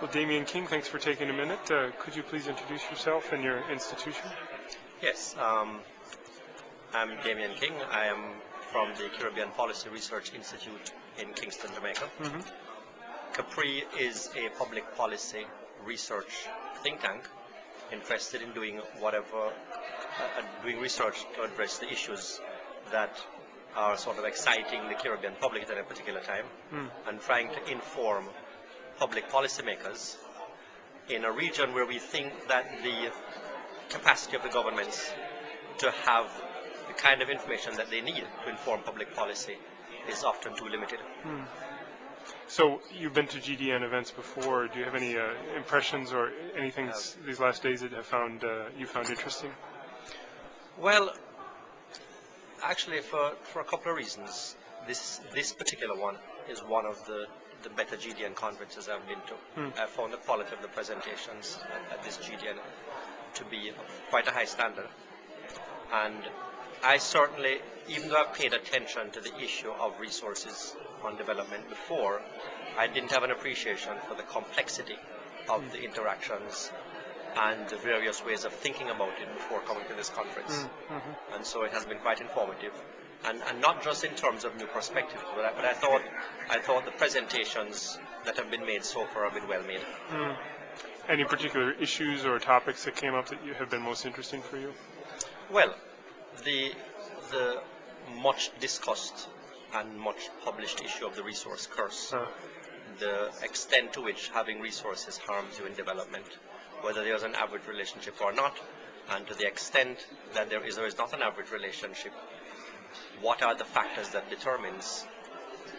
Well, Damien King, thanks for taking a minute. Could you please introduce yourself and your institution? Yes, I'm Damien King. I am from the Caribbean Policy Research Institute in Kingston, Jamaica. CAPRI is a public policy research think tank interested in doing doing research to address the issues that are sort of exciting the Caribbean public at a particular time and trying to inform public policymakers in a region where we think that the capacity of the governments to have the kind of information that they need to inform public policy is often too limited. So you've been to GDN events before. Do you have any impressions or anything these last days that you found interesting? Well, actually, for a couple of reasons, this particular one is one of the better GDN conferences I've been to. I found the quality of the presentations at this GDN to be of quite a high standard. And I certainly, even though I've paid attention to the issue of resources on development before, I didn't have an appreciation for the complexity of the interactions and the various ways of thinking about it before coming to this conference. And so it has been quite informative. And not just in terms of new perspectives, but I thought the presentations that have been made so far have been well made. Any particular issues or topics that came up that you have been most interesting for you? Well, the much discussed and much published issue of the resource curse, the extent to which having resources harms you in development, whether there's an average relationship or not, and to the extent that there is or is not an average relationship, what are the factors that determines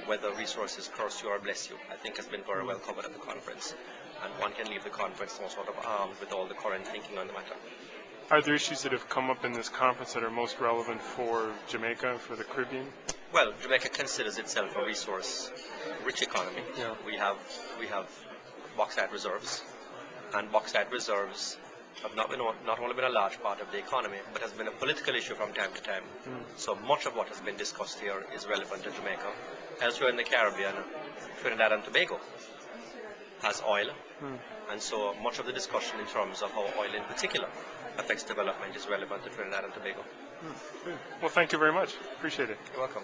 whether resources curse you or bless you, I think has been very well covered at the conference. And one can leave the conference more sort of armed with all the current thinking on the matter. Are there issues that have come up in this conference that are most relevant for Jamaica, for the Caribbean? Well, Jamaica considers itself a resource-rich economy. Yeah. We have bauxite reserves, and bauxite reserves have not only been a large part of the economy, but has been a political issue from time to time. So much of what has been discussed here is relevant to Jamaica. Elsewhere in the Caribbean, Trinidad and Tobago has oil, and so much of the discussion in terms of how oil in particular affects development is relevant to Trinidad and Tobago. Good. Well, thank you very much. Appreciate it. You're welcome.